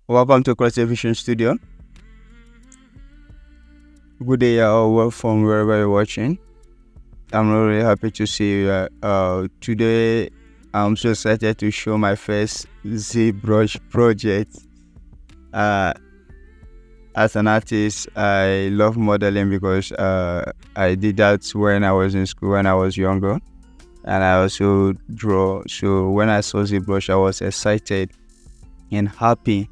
Welcome to Creative Vision Studio. Good day, or from wherever you're watching. I'm really happy to see you. Today, I'm so excited to show my first ZBrush project. As an artist, I love modeling because I did that when I was in school, when I was younger, and I also draw. So when I saw ZBrush, I was excited and happy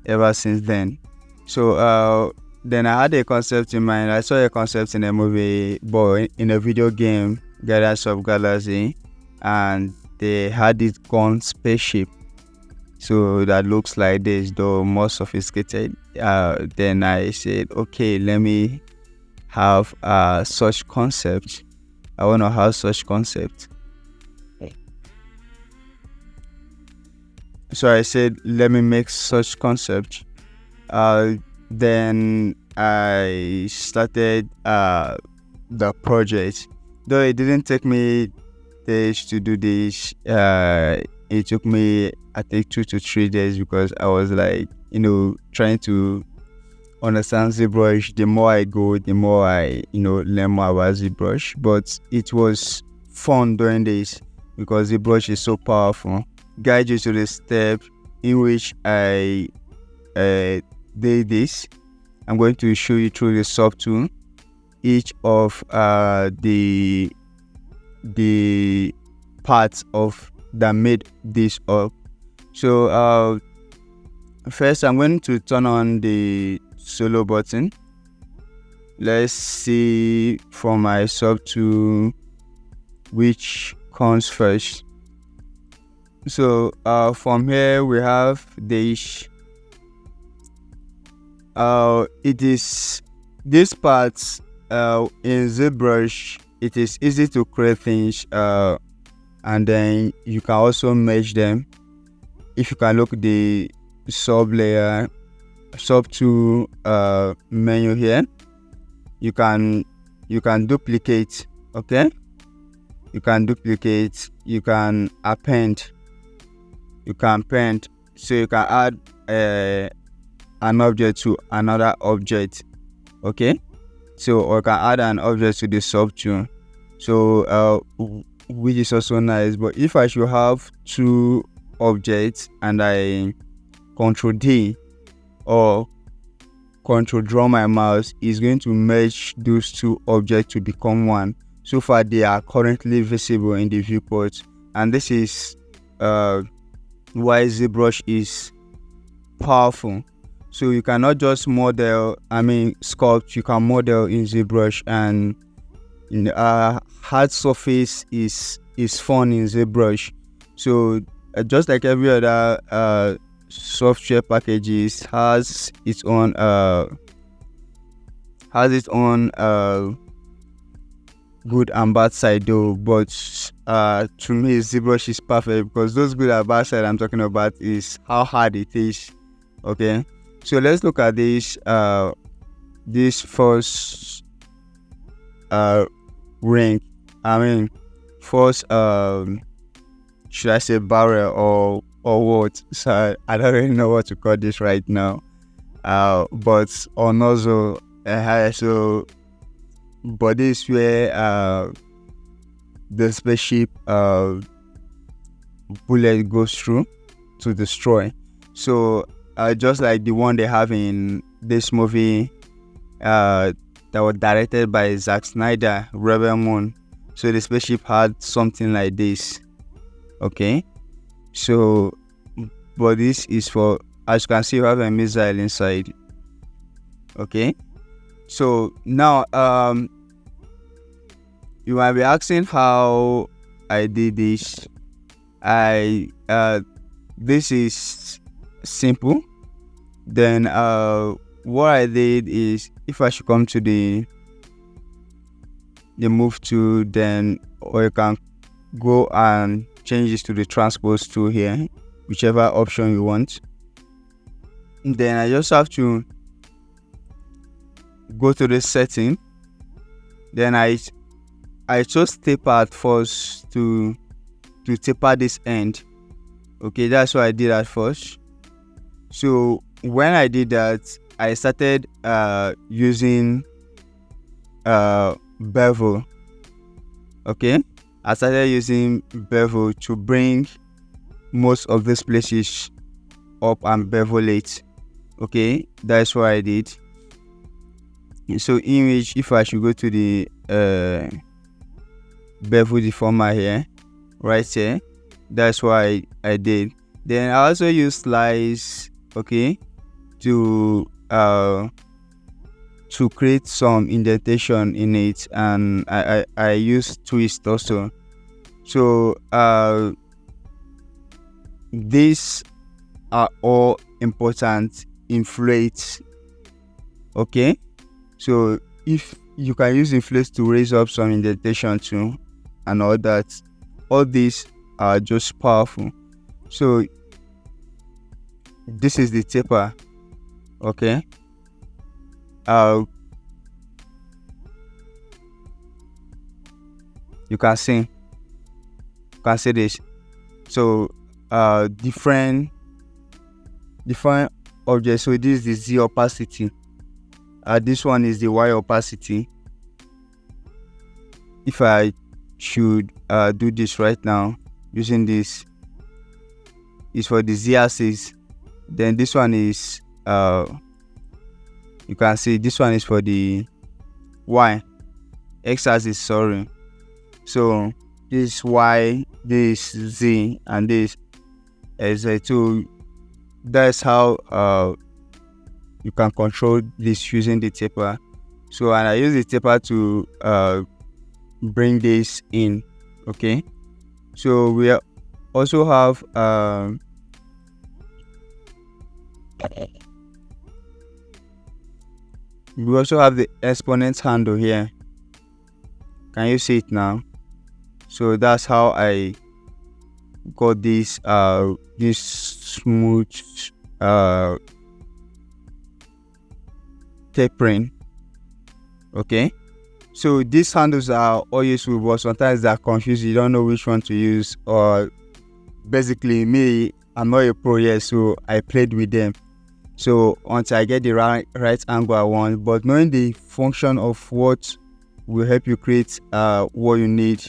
ever since then. So then I had a concept in mind. I saw a concept in a movie, but in a video game, Guardians of Galaxy, and they had this gun spaceship. So that looks like this, though more sophisticated. Then I said, okay, let me have such concept. I want to have such concept. So I said, let me make such concept. Then I started the project. Though it didn't take me days to do this. It took me, I think, 2 to 3 days because I was like, trying to understand ZBrush. The more I go, the more I, learn more about ZBrush. But it was fun doing this because ZBrush is so powerful. Guide you to the step in which I did this. I'm going to show you through the sub tool each of the parts of that made this up. So first I'm going to turn on the solo button. Let's see from my sub tool which comes first. So from here we have this. It is this part in ZBrush. It is easy to create things, and then you can also merge them. If you can look at the sub layer, sub tool menu here, you can duplicate. Okay, you can duplicate. You can append. You can append. So you can add an object to another object. Okay, so or you can add an object to the sub tool. So which is also nice. But if I should have 2 objects and I Control D or Control draw my mouse, is going to merge those 2 objects to become one. So far they are currently visible in the viewport, and this is why ZBrush is powerful. So you cannot just sculpt. You can model in ZBrush, and hard surface is fun in ZBrush. So just like every other software packages, has its own good and bad side though. But to me, ZBrush is perfect because those good and bad side I'm talking about is how hard it is. Okay, so let's look at this first ring. First should I say barrel or what? So I don't really know what to call this right now. But or nozzle. So but this is where the spaceship bullet goes through to destroy. So just like the one they have in this movie that was directed by Zack Snyder, Rebel Moon. So the spaceship had something like this. Okay, so but this is for, as you can see, you have a missile inside. Okay, so now you might be asking how I did this. This is simple. Then what I did is, if I should come to the move tool, then or you can go and change this to the transpose tool here, whichever option you want. Then I just have to go to the setting. Then I chose taper at first to taper this end. Okay, that's what I did at first. So when I did that, I started using bevel. Okay, I started using bevel to bring most of these places up and bevel it. Okay, that's what I did. So image, if I should go to the bevel deformer here, right here, that's what I did. Then I also use slice, okay, to create some indentation in it, and I use twist also. So these are all important inflates. Okay, so if you can use inflates to raise up some indentation too and all that, all these are just powerful. So this is the taper. Okay, you can see this. So different objects. So this is the Z opacity, this one is the Y opacity. If I should do this right now using this, is for the Z axis. Then this one is you can see this one is for the Y X axis, sorry. So this Y, this Z, and this Z2. That's how you can control this using the taper. So, and I use the taper to bring this in. Okay, so we also have the exponent handle here. Can you see it now? So that's how I got this smooth tapering. Okay, so these handles are all useful, but sometimes they're confused. You don't know which one to use, or basically me, I'm not a pro yet, so I played with them. So until I get the right angle I want, but knowing the function of what will help you create what you need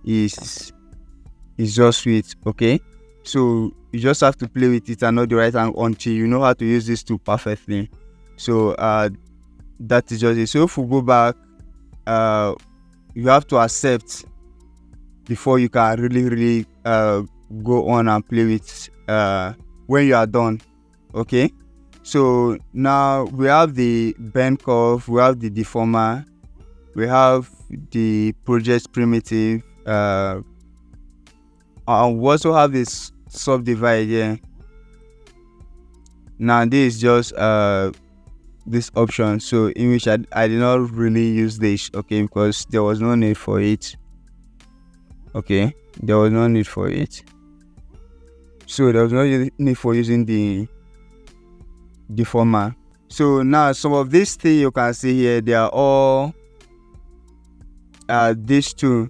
is just sweet. Okay, so you just have to play with it and know the right angle until you know how to use this tool perfectly. So that is just it. So if we go back, you have to accept before you can really go on and play with when you are done. Okay, so now we have the bend curve, we have the deformer, we have the project primitive, and we also have this subdivide here. Now this is just this option, so in which I did not really use this, okay, because there was no need for it. Okay, there was no need for it. So there was no need for using the deformer. So now some of these things you can see here, they are all these two,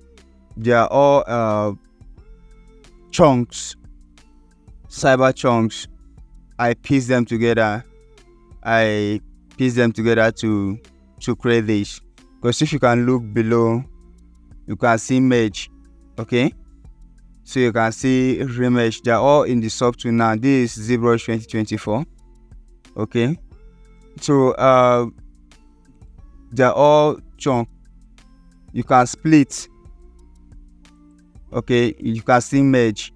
they are all chunks, cyber chunks. I piece them together to create this, because if you can look below, you can see merge. Okay, so you can see remesh. They're all in the software now. This is ZBrush 2024. Okay, so they're all chunk. You can split. Okay, you can see merge.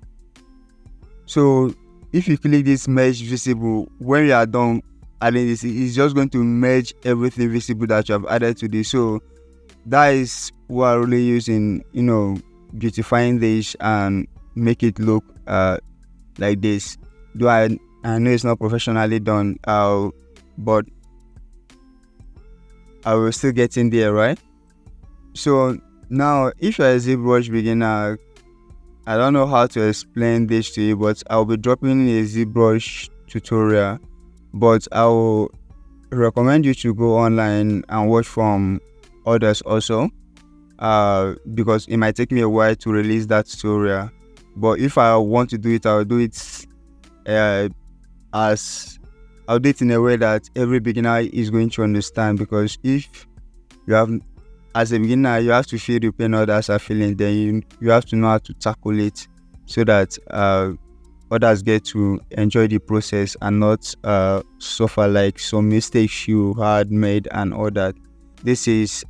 So if you click this merge visible, when you are done adding this, it's just going to merge everything visible that you have added to this. So that is what I really use in, you know, beautifying this and make it look like this. Though I know it's not professionally done, but I will still get in there, right? So now if you're a ZBrush beginner, I don't know how to explain this to you, but I'll be dropping a ZBrush tutorial, but I will recommend you to go online and watch from others also, because it might take me a while to release that tutorial. But if I want to do it, I'll do it as I'll do it in a way that every beginner is going to understand, because if you have, as a beginner, you have to feel the pain others are feeling, then you have to know how to tackle it, so that others get to enjoy the process and not suffer like some mistakes you had made and all that. This is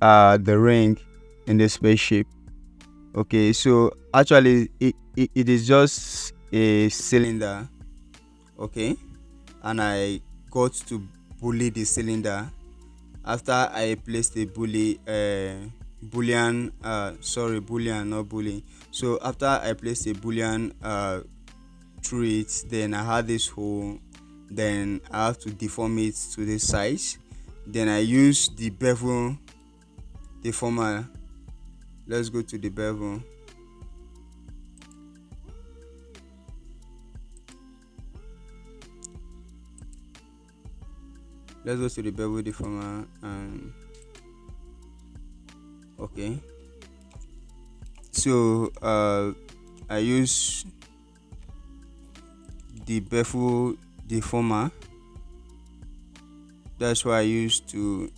the ring in the spaceship. Okay, so actually it is just a cylinder. Okay, and I got to bully the cylinder after I placed a boolean, sorry, boolean, not bully. So after I placed a boolean through it, then I had this hole, then I have to deform it to this size. Then I use the bevel deformer. Let's go to the bevel. Let's go to the bevel deformer, and okay, so I use the bevel deformer. That's what I use to,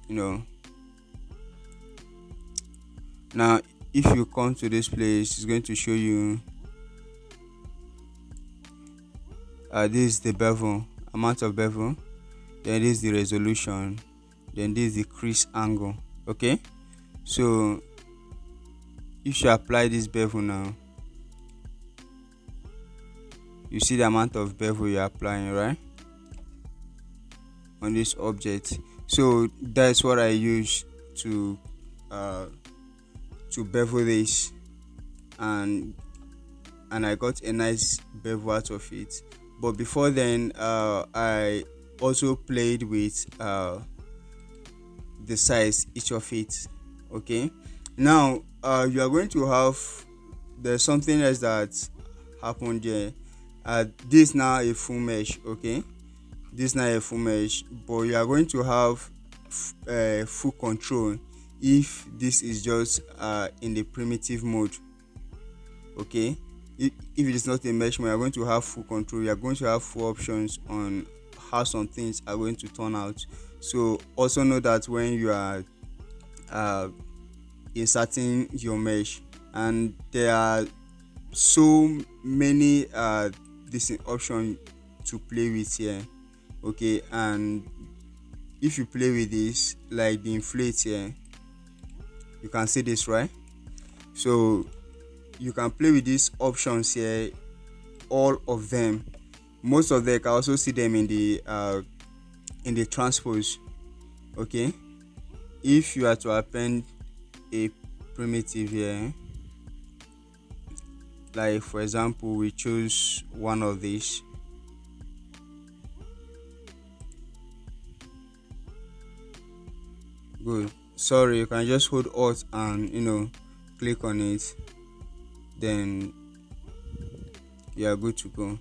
now if you come to this place, it's going to show you this is the bevel, amount of bevel, then this is the resolution, then this is the crease angle. Okay, so if you apply this bevel now, you see the amount of bevel you're applying, right, on this object. So that's what I use to bevel this, and I got a nice bevel out of it. But before then, I also played with the size each of it. Okay, now you are going to have, there's something else that happened there. This now a full mesh. Okay, this now a full mesh, but you are going to have full control if this is just in the primitive mode. Okay, if it is not a mesh mode, you are going to have full control. You are going to have full options on how some things are going to turn out. So also know that when you are inserting your mesh, and there are so many different options to play with here. Okay, and if you play with this, like the inflate here, you can see this, right? So you can play with these options here, all of them. Most of them, you can also see them in the transpose. Okay, if you are to append a primitive here, like for example, we choose one of these. Good. Sorry, you can just hold Alt and click on it, then you are good to go.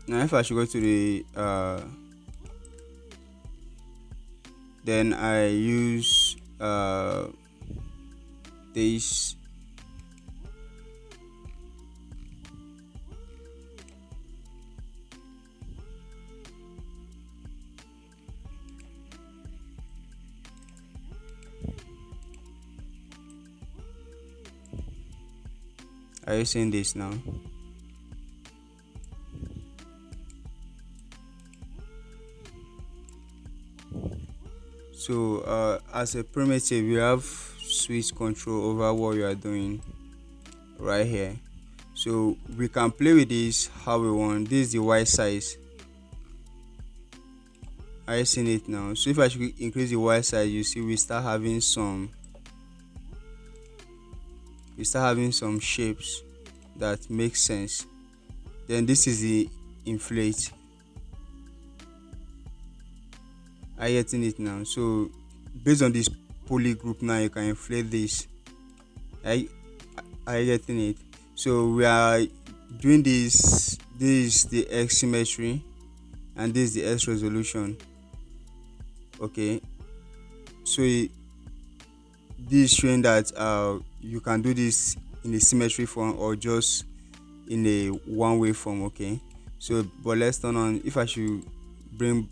Now if I should go to the then I use this. Are you seeing this now? So as a primitive, you have switch control over what you are doing right here. So we can play with this how we want. This is the Y size. Are you seeing it now? So if I should increase the Y size, you see we start having some shapes that make sense. Then this is the inflate. Are you getting it now? So based on this poly group now, you can inflate this. Are you getting it? So we are doing this. This is the X symmetry, and this is the X resolution. Okay, so this is showing that you can do this in a symmetry form or just in a one way form. Okay, so but let's turn on. If I should bring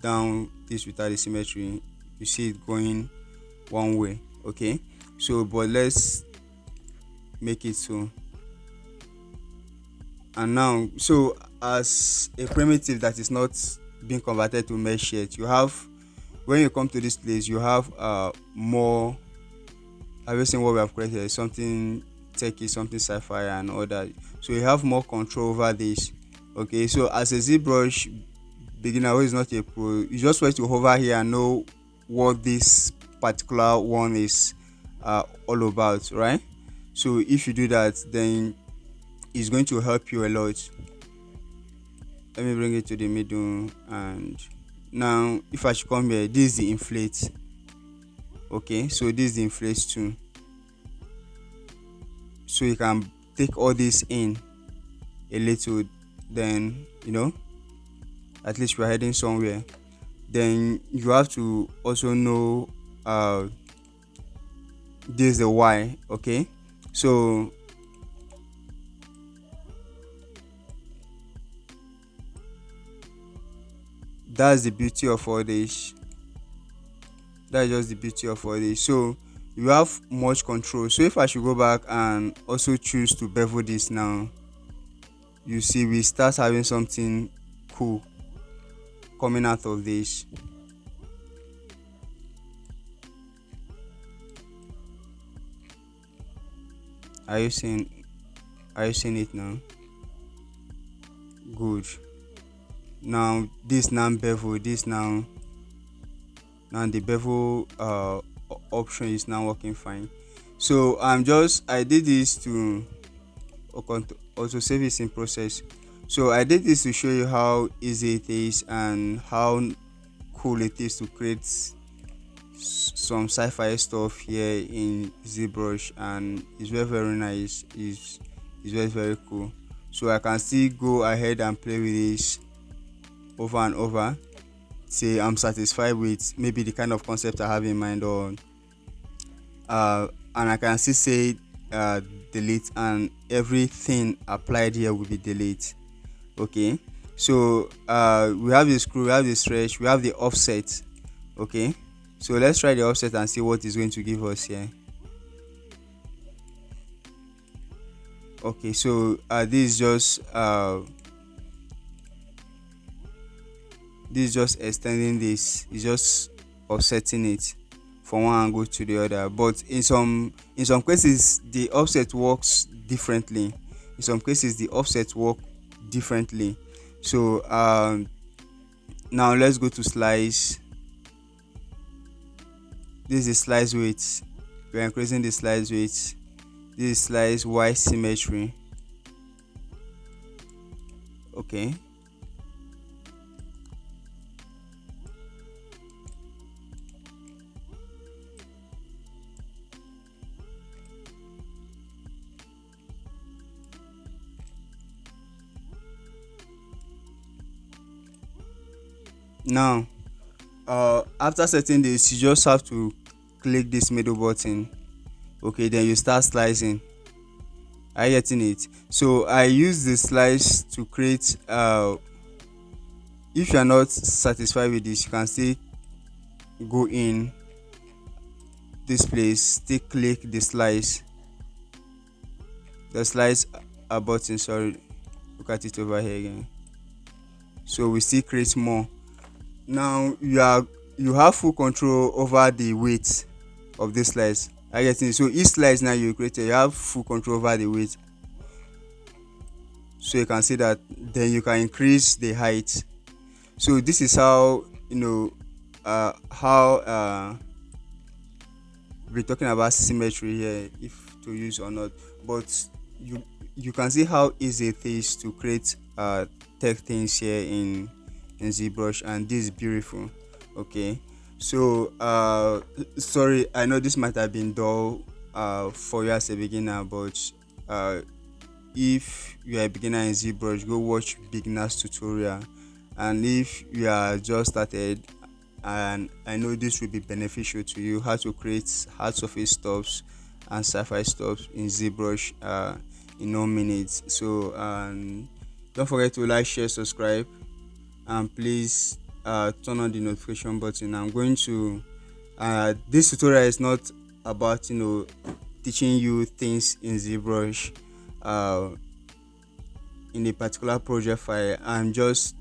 down this without the symmetry, you see it going one way. Okay, so but let's make it so. And now, so as a primitive that is not being converted to mesh yet, you have, when you come to this place, you have more. Everything what we have created is something techy, something sci-fi and all that. So you have more control over this. Okay, so as a ZBrush beginner who is not a pro, you just want to hover here and know what this particular one is all about, right? So if you do that, then it's going to help you a lot. Let me bring it to the middle. And now if I should come here, this is the inflate. Okay, so this is the inflate too. So you can take all this in a little, then at least we're heading somewhere. Then you have to also know this is the Y. Okay, so that's the beauty of all this. That's just the beauty of all this. So you have much control. So if I should go back and also choose to bevel this now, you see we start having something cool coming out of this. Are you seeing it now? Good. Now this now bevel, this now the bevel option is now working fine. So I did this to also save this in process. So I did this to show you how easy it is and how cool it is to create some sci-fi stuff here in ZBrush, and it's very very nice. It's very very cool. So I can still go ahead and play with this over and over, say I'm satisfied with maybe the kind of concept I have in mind, or and I can still say delete, and everything applied here will be delete. Okay, so we have the screw, we have the stretch, we have the offset. Okay, so let's try the offset and see what is going to give us here. Okay, so this is just extending this, it's just offsetting it from one angle to the other. But in some cases the offset works differently. In some cases the offset work differently. So now let's go to slice. This is slice weight. We're increasing the slice weight. This is slice Y symmetry. Okay, now after setting this, you just have to click this middle button. Okay, then you start slicing. Are you getting it? So I use the slice to create if you are not satisfied with this, you can still go in this place, still click the slice button. Sorry, look at it over here again. So we still create more. Now you have full control over the weight of this slice. I get it. So each slice now you created, you have full control over the weight. So you can see that. Then you can increase the height. So this is how we're talking about symmetry here, if to use or not. But you can see how easy it is to create tech things here in ZBrush, and this is beautiful. Okay, so sorry, I know this might have been dull for you as a beginner, but if you are a beginner in ZBrush, go watch beginners tutorial. And if you are just started, and I know this will be beneficial to you, how to create hard surface stuffs and sci-fi stuff in ZBrush in no minutes. So don't forget to like, share, subscribe, and please turn on the notification button. I'm going to this tutorial is not about teaching you things in ZBrush in a particular project file. I'm just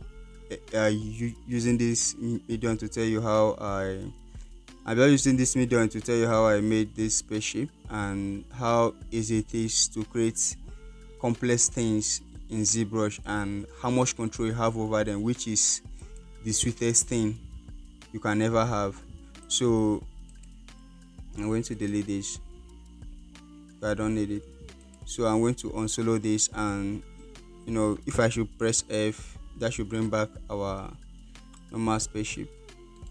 using this medium to tell you how I'm just using this medium to tell you how I made this spaceship and how easy it is to create complex things in ZBrush and how much control you have over them, which is the sweetest thing you can ever have. So I'm going to delete this. I don't need it. So I'm going to unsolo this, and if I should press F, that should bring back our normal spaceship.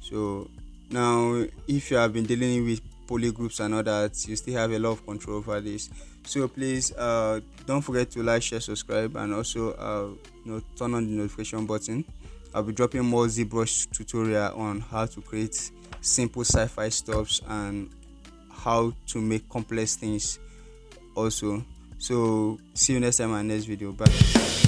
So now if you have been dealing with polygroups and all that, you still have a lot of control over this. So please don't forget to like, share, subscribe, and also turn on the notification button. I'll be dropping more ZBrush tutorial on how to create simple sci-fi stuffs and how to make complex things also. So see you next time in my next video. Bye.